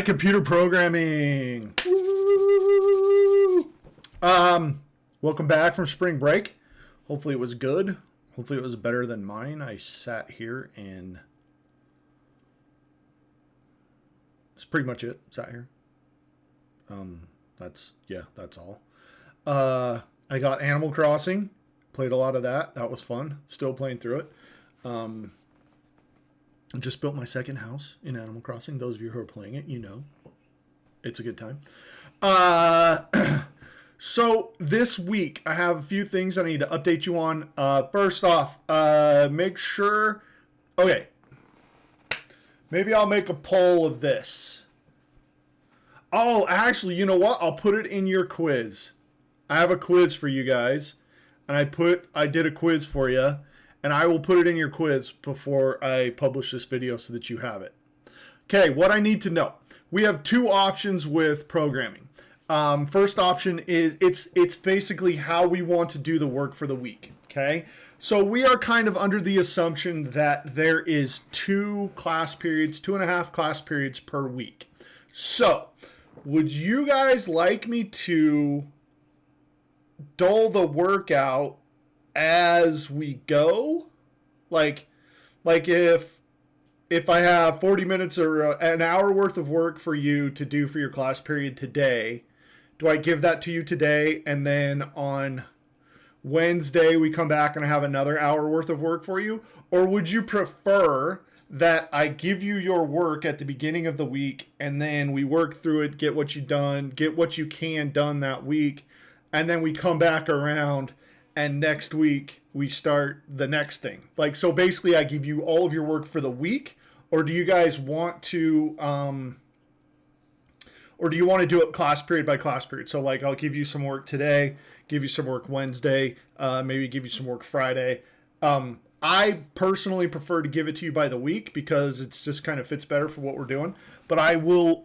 Computer programming. Woo! Welcome back from spring break. Hopefully it was good. Hopefully it was better than mine. I sat here and that's pretty much it. Sat here. That's all. I got Animal Crossing. Played a lot of that. That was fun. Still playing through it. Just built my second house in Animal Crossing. Those of you who are playing it, you know. It's a good time. So this week, I have a few things I need to update you on. First off, make sure... Okay. Maybe I'll make a poll of this. Oh, actually, you know what? I'll put it in your quiz. I have a quiz for you guys. And I did a quiz for you. And I will put it in your quiz before I publish this video so that you have it. Okay, what I need to know. We have two options with programming. First option is it's basically how we want to do the work for the week. Okay, so we are kind of under the assumption that there is 2.5 class periods per week. So, would you guys like me to dole the work out as we go? Like if I have 40 minutes or an hour worth of work for you to do for your class period today, do I give that to you today and then on Wednesday we come back and I have another hour worth of work for you? Or would you prefer that I give you your work at the beginning of the week and then we work through it, get what you can done that week, and then we come back around and next week we start the next thing? Like, so basically I give you all of your work for the week, or do you guys want to, or do you want to do it class period by class period? So like, I'll give you some work today, give you some work Wednesday, maybe give you some work Friday. I personally prefer to give it to you by the week because it's just kind of fits better for what we're doing. But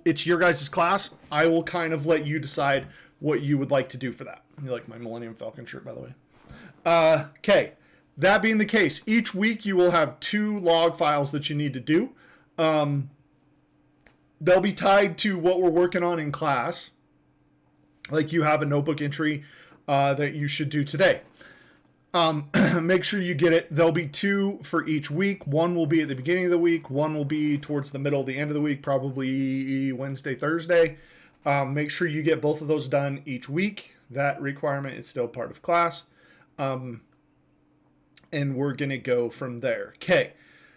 it's your guys' class. I will kind of let you decide what you would like to do for that. You like my Millennium Falcon shirt, by the way. Okay, that being the case, each week you will have 2 log files that you need to do. They'll be tied to what we're working on in class. Like you have a notebook entry that you should do today. Make sure you get it. There'll be 2 for each week. One will be at the beginning of the week. One will be towards the middle, the end of the week, probably Wednesday, Thursday. Make sure you get both of those done each week. That requirement is still part of class. And we're going to go from there. Okay,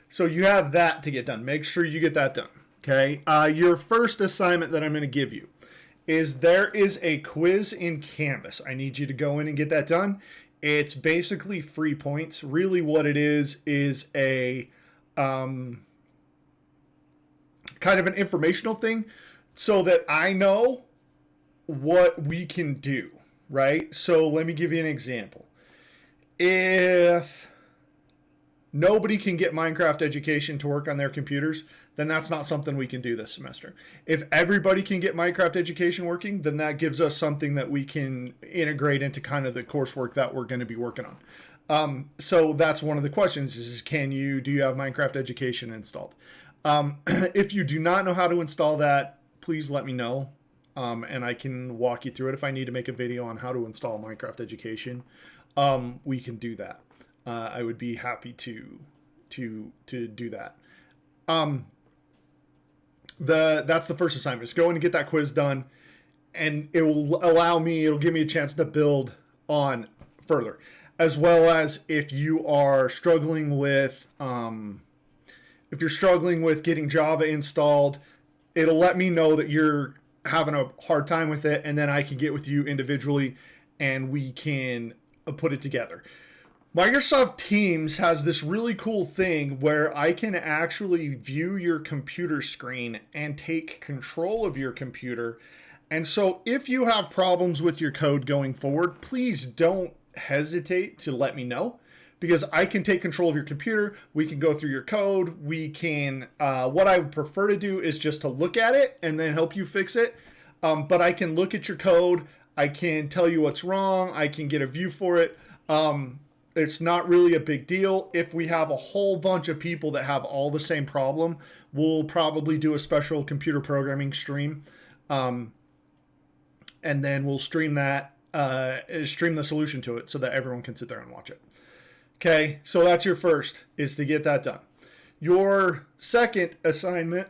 so you have that to get done. Make sure you get that done. Okay, your first assignment that I'm going to give you is there is a quiz in Canvas. I need you to go in and get that done. It's basically free points. Really what it is a kind of an informational thing so that I know what we can do, right? So let me give you an example. If nobody can get Minecraft Education to work on their computers, then that's not something we can do this semester. If everybody can get Minecraft Education working, then that gives us something that we can integrate into kind of the coursework that we're going to be working on. So that's one of the questions is do you have Minecraft Education installed? If you do not know how to install that, please let me know. And I can walk you through it. If I need to make a video on how to install Minecraft Education, we can do that. I would be happy to do that. That's the first assignment. Just go in and get that quiz done, and it'll give me a chance to build on further, as well as if you are struggling with getting Java installed, it'll let me know that you're having a hard time with it, and then I can get with you individually and we can put it together. Microsoft Teams has this really cool thing where I can actually view your computer screen and take control of your computer. And so if you have problems with your code going forward, please don't hesitate to let me know, because I can take control of your computer. We can go through your code. We can, what I would prefer to do is just to look at it and then help you fix it. But I can look at your code. I can tell you what's wrong. I can get a view for it. It's not really a big deal. If we have a whole bunch of people that have all the same problem, we'll probably do a special computer programming stream. Um, and then we'll stream that, stream the solution to it so that everyone can sit there and watch it. Okay, so that's your first, is to get that done. Your second assignment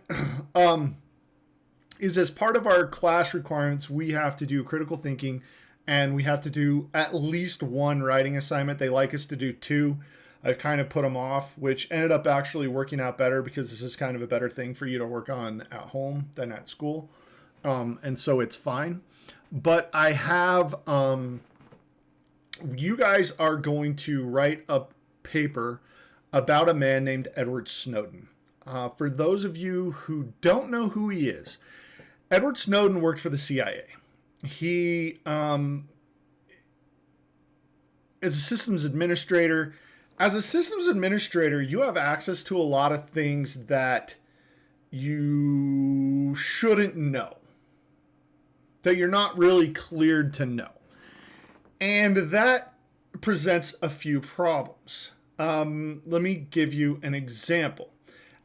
is as part of our class requirements, we have to do critical thinking and we have to do at least one writing assignment. They like us to do two. I've kind of put them off, which ended up actually working out better because this is kind of a better thing for you to work on at home than at school. And so it's fine. But I have, you guys are going to write a paper about a man named Edward Snowden. For those of you who don't know who he is, Edward Snowden worked for the CIA. He is a systems administrator. As a systems administrator, you have access to a lot of things that you shouldn't know, that you're not really cleared to know. And that presents a few problems. Let me give you an example.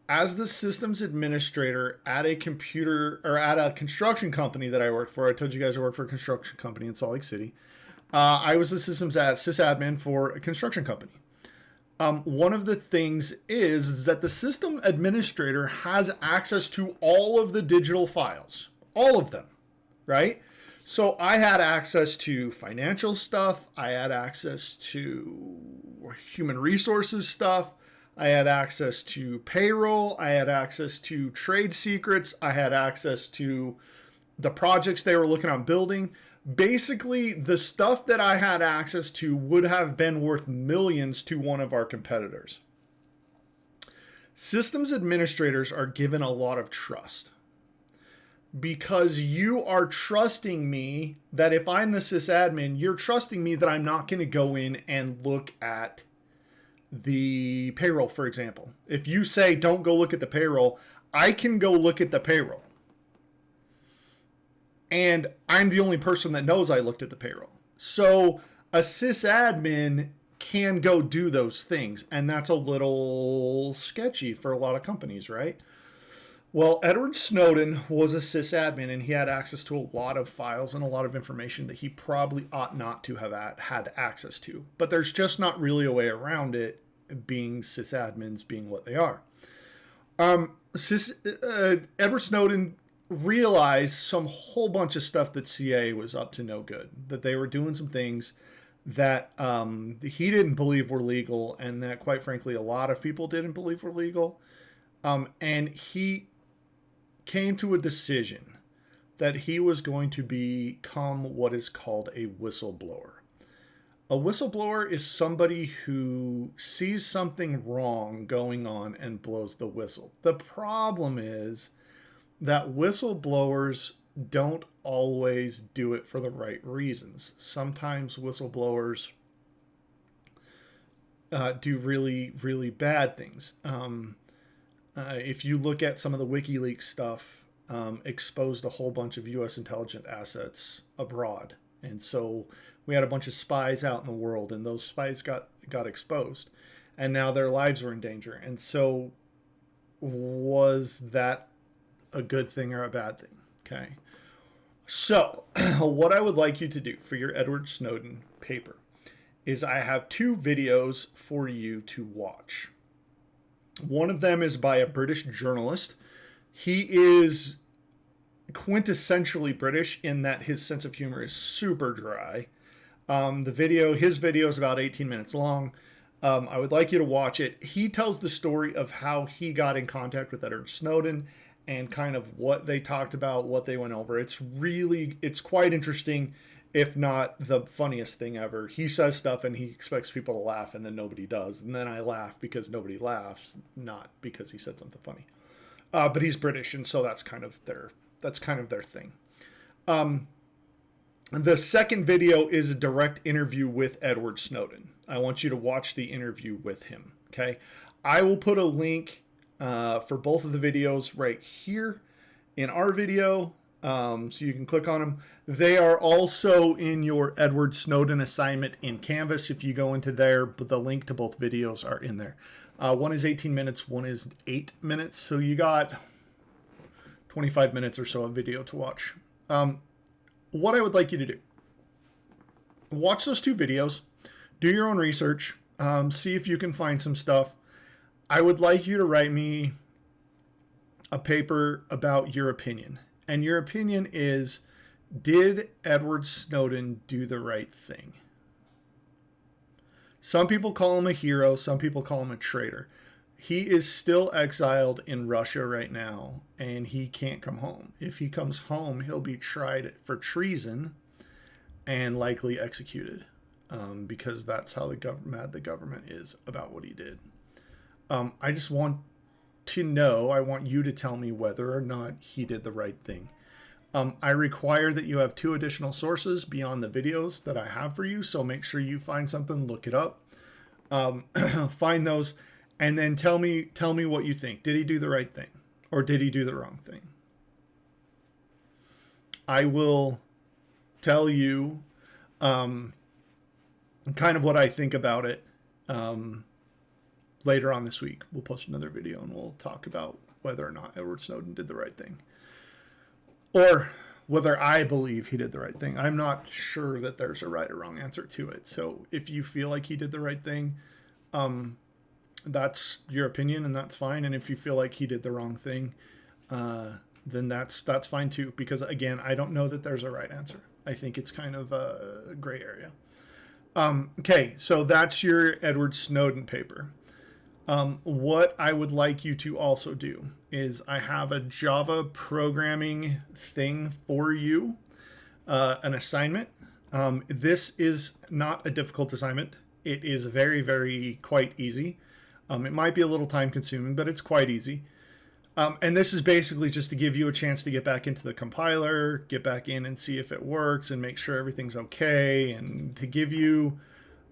As the systems administrator at a computer or at a construction company that I worked for, I told you guys I worked for a construction company in Salt Lake City. I was the systems sysadmin for a construction company. One of the things is that the system administrator has access to all of the digital files, all of them, right? So I had access to financial stuff. I had access to human resources stuff. I had access to payroll. I had access to trade secrets. I had access to the projects they were looking on building. Basically, the stuff that I had access to would have been worth millions to one of our competitors. Systems administrators are given a lot of trust because you are trusting me that if I'm the sysadmin, you're trusting me that I'm not going to go in and look at the payroll, for example. If you say don't go look at the payroll, I can go look at the payroll. And I'm the only person that knows I looked at the payroll. So a sysadmin can go do those things. And that's a little sketchy for a lot of companies, right? Well, Edward Snowden was a sysadmin and he had access to a lot of files and a lot of information that he probably ought not to have had access to. But there's just not really a way around it, being sysadmins being what they are. Edward Snowden realized some whole bunch of stuff that CIA was up to no good, that they were doing some things that he didn't believe were legal and that, quite frankly, a lot of people didn't believe were legal. And he came to a decision that he was going to become what is called a whistleblower. A whistleblower is somebody who sees something wrong going on and blows the whistle. The problem is that whistleblowers don't always do it for the right reasons. Sometimes whistleblowers do really, really bad things. If you look at some of the WikiLeaks stuff, exposed a whole bunch of U.S. intelligence assets abroad. And so we had a bunch of spies out in the world, and those spies got exposed. And now their lives were in danger. And so was that a good thing or a bad thing? Okay. So what I would like you to do for your Edward Snowden paper is I have two videos for you to watch. One of them is by a British journalist. He is quintessentially British in that his sense of humor is super dry. His video is about 18 minutes long. I would like you to watch it. He tells the story of how he got in contact with Edward Snowden and kind of what they talked about, what they went over. It's quite interesting, if not the funniest thing ever. He says stuff and he expects people to laugh and then nobody does. And then I laugh because nobody laughs, not because he said something funny. But he's British, and so that's kind of their thing. The second video is a direct interview with Edward Snowden. I want you to watch the interview with him. Okay. I will put a link for both of the videos right here in our video. So you can click on them. They are also in your Edward Snowden assignment in Canvas. If you go into there, but the link to both videos are in there. One is 18 minutes, one is 8 minutes. So you got 25 minutes or so of video to watch. What I would like you to do, watch those 2 videos, do your own research, see if you can find some stuff. I would like you to write me a paper about your opinion. And your opinion is, did Edward Snowden do the right thing? Some people call him a hero. Some people call him a traitor. He is still exiled in Russia right now, and he can't come home. If he comes home, he'll be tried for treason and likely executed, because that's how mad the government is about what he did. I just want to know, I want you to tell me whether or not he did the right thing. I require that you have 2 additional sources beyond the videos that I have for you, so make sure you find something, look it up, find those, and then tell me what you think. Did he do the right thing, or did he do the wrong thing? I will tell you kind of what I think about it later on this week. We'll post another video and we'll talk about whether or not Edward Snowden did the right thing, or whether I believe he did the right thing. I'm not sure that there's a right or wrong answer to it. So if you feel like he did the right thing, that's your opinion, and that's fine. And if you feel like he did the wrong thing, then that's fine too. Because again, I don't know that there's a right answer. I think it's kind of a gray area. Okay, so that's your Edward Snowden paper. What I would like you to also do is, I have a Java programming thing for you, an assignment. This is not a difficult assignment. It is very, very quite easy. It might be a little time consuming, but it's quite easy. And this is basically just to give you a chance to get back into the compiler, get back in and see if it works and make sure everything's okay, and to give you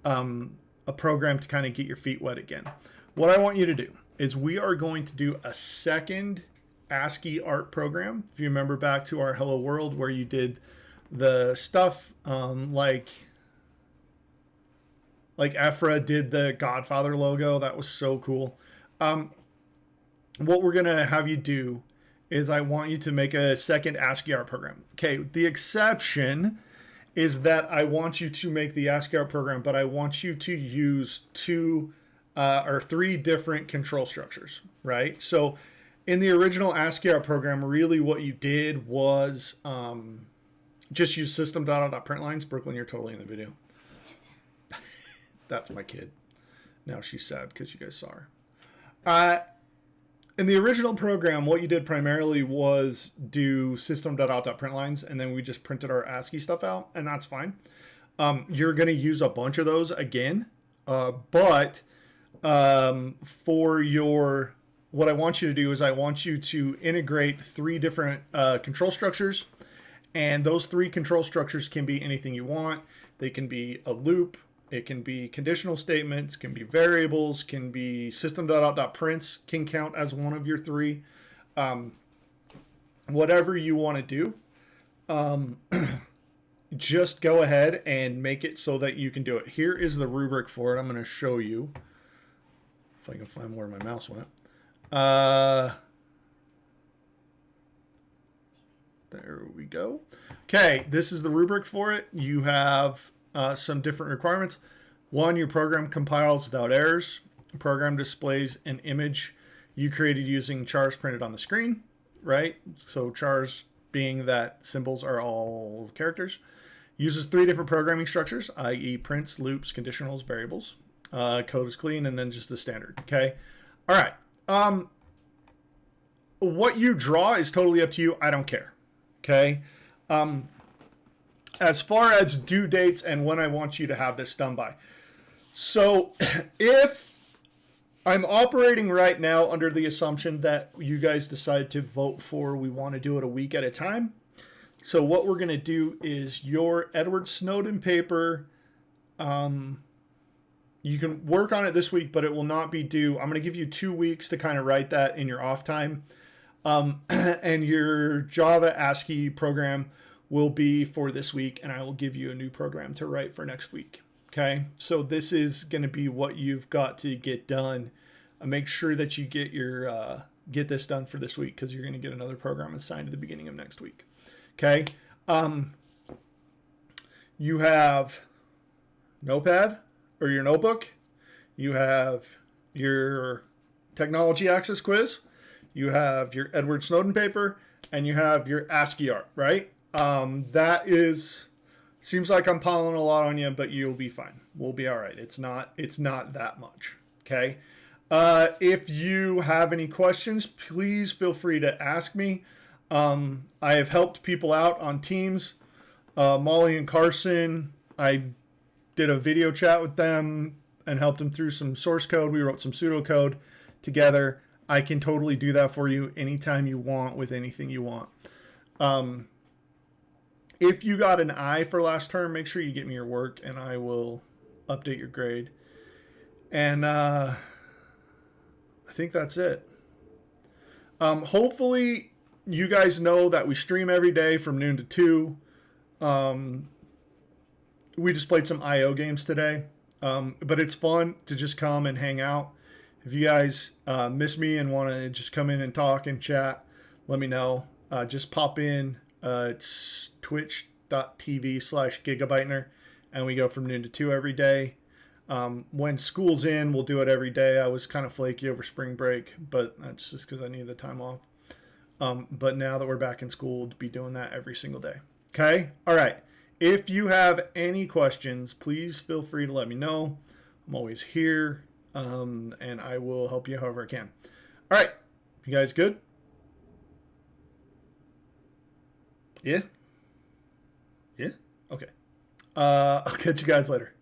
a program to kind of get your feet wet again. What I want you to do is, we are going to do a second ASCII art program. If you remember back to our Hello World, where you did the stuff like Ephra did the Godfather logo. That was so cool. What we're going to have you do is, I want you to make a second ASCII art program. Okay, the exception is that I want you to make the ASCII art program, but I want you to use 2 or 3 different control structures, right? So in the original ASCII art program, really what you did was just use system.out.printlines. Brooklyn, you're totally in the video. That's my kid. Now she's sad because you guys saw her. In the original program, what you did primarily was do system.out.printlines, and then we just printed our ASCII stuff out, and that's fine. You're going to use a bunch of those again, but for your, what I want you to do is, I want you to integrate 3 different control structures, and those 3 control structures can be anything you want. They can be a loop, it can be conditional statements, can be variables, can be system.out.prints, can count as one of your 3. Whatever you want to do, just go ahead and make it so that you can do it. Here is the rubric for it. I'm going to show you if I can find where my mouse went. There we go. Okay, this is the rubric for it. You have some different requirements. 1, your program compiles without errors. The program displays an image you created using chars printed on the screen, right? So chars being that symbols are all characters. Uses 3 different programming structures, i.e. prints, loops, conditionals, variables. Code is clean, and then just the standard. Okay. All right. What you draw is totally up to you. I don't care. Okay. As far as due dates and when I want you to have this done by. So if I'm operating right now under the assumption that you guys decide to vote for, we want to do it a week at a time. So what we're going to do is, your Edward Snowden paper, you can work on it this week, but it will not be due. I'm going to give you 2 weeks to kind of write that in your off time. And your Java ASCII program will be for this week, and I will give you a new program to write for next week. Okay, so this is going to be what you've got to get done. Make sure that you get this done for this week, because you're going to get another program assigned at the beginning of next week. Okay, you have Notepad or your notebook. You have your technology access quiz. You have your Edward Snowden paper, and you have your ASCII art, right? Seems like I'm piling a lot on you, but you'll be fine. We'll be all right. It's not that much. Okay. If you have any questions, please feel free to ask me. I have helped people out on Teams. Molly and Carson, I did a video chat with them and helped them through some source code. We wrote some pseudocode together. I can totally do that for you anytime you want with anything you want. If you got an I for last term, make sure you get me your work and I will update your grade. And I think that's it. Hopefully you guys know that we stream every day from noon to 2. We just played some IO games today. But it's fun to just come and hang out. If you guys miss me and want to just come in and talk and chat, let me know. Just pop in. It's twitch.tv/GigaBytener, and we go from noon to 2 every day. When school's in, we'll do it every day. I was kind of flaky over spring break, but that's just because I needed the time off. But now that we're back in school, we'll be doing that every single day. Okay? All right. If you have any questions, please feel free to let me know. I'm always here, and I will help you however I can. All right. You guys good? Yeah? Yeah? Okay. I'll catch you guys later.